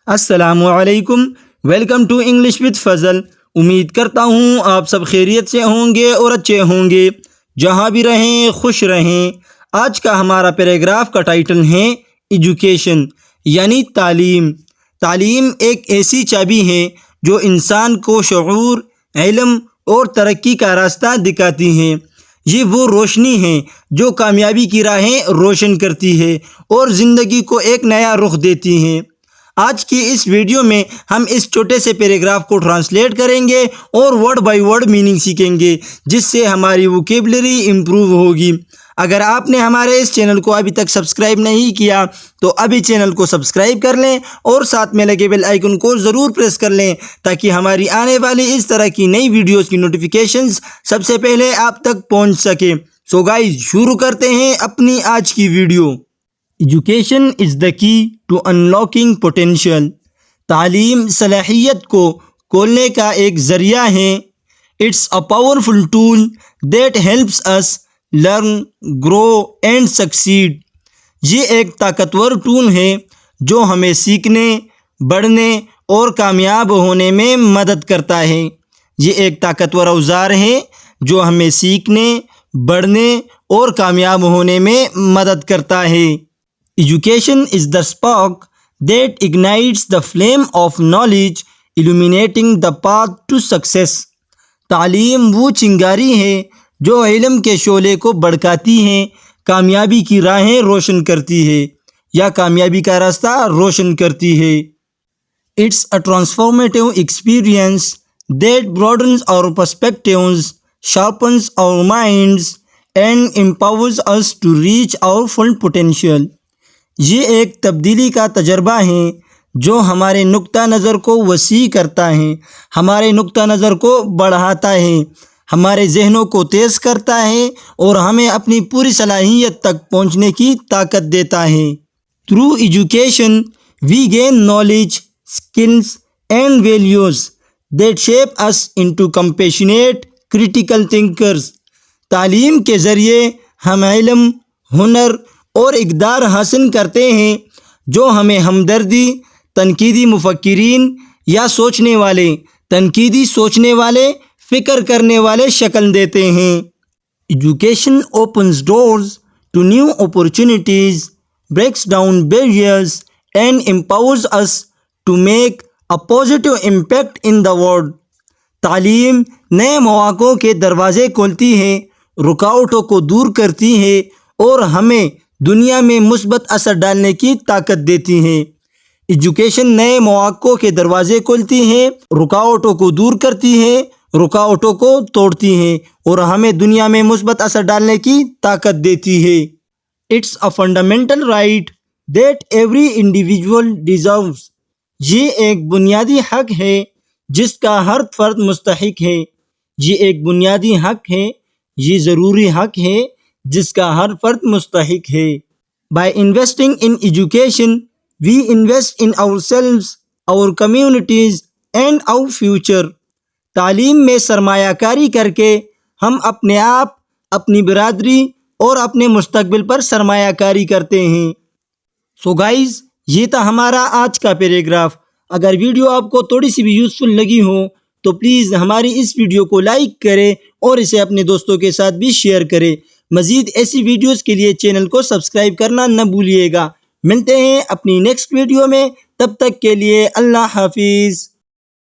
السلام علیکم، welcome to English with فضل۔ امید کرتا ہوں آپ سب خیریت سے ہوں گے اور اچھے ہوں گے، جہاں بھی رہیں خوش رہیں۔ آج کا ہمارا پیراگراف کا ٹائٹل ہے ایجوکیشن، یعنی تعلیم۔ تعلیم ایک ایسی چابی ہے جو انسان کو شعور، علم اور ترقی کا راستہ دکھاتی ہے۔ یہ وہ روشنی ہے جو کامیابی کی راہیں روشن کرتی ہے اور زندگی کو ایک نیا رخ دیتی ہے۔ آج کی اس ویڈیو میں ہم اس چھوٹے سے پیراگراف کو ٹرانسلیٹ کریں گے اور ورڈ بائی ورڈ میننگ سیکھیں گے، جس سے ہماری ووکیبلری امپروو ہوگی۔ اگر آپ نے ہمارے اس چینل کو ابھی تک سبسکرائب نہیں کیا تو ابھی چینل کو سبسکرائب کر لیں اور ساتھ میں لگے بیل آئیکن کو ضرور پریس کر لیں تاکہ ہماری آنے والی اس طرح کی نئی ویڈیوز کی نوٹیفیکیشنز سب سے پہلے آپ تک پہنچ سکے۔ سو گائز، شروع کرتے ہیں اپنی آج کی ویڈیو۔ ایجوکیشن از دا کی ٹو انلاکنگ پوٹینشیل۔ تعلیم صلاحیت کو کھولنے کا ایک ذریعہ ہے۔ It's a powerful tool that helps us learn, grow and succeed. یہ ایک طاقتور ٹول ہے جو ہمیں سیکھنے، بڑھنے اور کامیاب ہونے میں مدد کرتا ہے۔ یہ ایک طاقتور اوزار ہے جو ہمیں سیکھنے، بڑھنے اور کامیاب ہونے میں مدد کرتا ہے۔ Education is the spark that ignites the flame of knowledge, illuminating the path to success۔ تعلیم وہ چنگاری ہے جو علم کے شعلے کو بھڑکاتی ہے، کامیابی کی راہیں روشن کرتی ہے یا کامیابی کا راستہ روشن کرتی ہے۔ It's a transformative experience that broadens our perspectives, sharpens our minds, and empowers us to reach our full potential۔ یہ ایک تبدیلی کا تجربہ ہے جو ہمارے نقطہ نظر کو وسیع کرتا ہے، ہمارے نقطہ نظر کو بڑھاتا ہے، ہمارے ذہنوں کو تیز کرتا ہے اور ہمیں اپنی پوری صلاحیت تک پہنچنے کی طاقت دیتا ہے۔ Through education we gain knowledge, skills and values that shape us into compassionate critical thinkers. تعلیم کے ذریعے ہم علم، ہنر اور اقدار حاصل کرتے ہیں جو ہمیں ہمدردی، تنقیدی مفکرین یا تنقیدی سوچنے والے، فکر کرنے والے شکل دیتے ہیں۔ Education opens doors to new opportunities, breaks down barriers and empowers us to make a positive impact in the world. تعلیم نئے مواقعوں کے دروازے کھولتی ہے، رکاوٹوں کو دور کرتی ہے اور ہمیں دنیا میں مثبت اثر ڈالنے کی طاقت دیتی ہے۔ ایجوکیشن نئے مواقعوں کے دروازے کھولتی ہے، رکاوٹوں کو دور کرتی ہے، رکاوٹوں کو توڑتی ہے اور ہمیں دنیا میں مثبت اثر ڈالنے کی طاقت دیتی ہے۔ It's a fundamental right that every individual deserves. یہ ایک بنیادی حق ہے جس کا ہر فرد مستحق ہے۔ یہ ایک بنیادی حق ہے، یہ ضروری حق ہے جس کا ہر فرد مستحق ہے۔ By investing in education, we invest in ourselves, our communities and our future۔ تعلیم میں سرمایہ کاری کر کے ہم اپنے آپ، اپنی برادری اور اپنے مستقبل پر سرمایہ کاری کرتے ہیں۔ سو گائز، یہ تھا ہمارا آج کا پیراگراف۔ اگر ویڈیو آپ کو تھوڑی سی بھی یوزفل لگی ہو تو پلیز ہماری اس ویڈیو کو لائک کریں اور اسے اپنے دوستوں کے ساتھ بھی شیئر کریں۔ مزید ایسی ویڈیوز کے لیے چینل کو سبسکرائب کرنا نہ بھولیے گا۔ ملتے ہیں اپنی نیکسٹ ویڈیو میں، تب تک کے لیے اللہ حافظ۔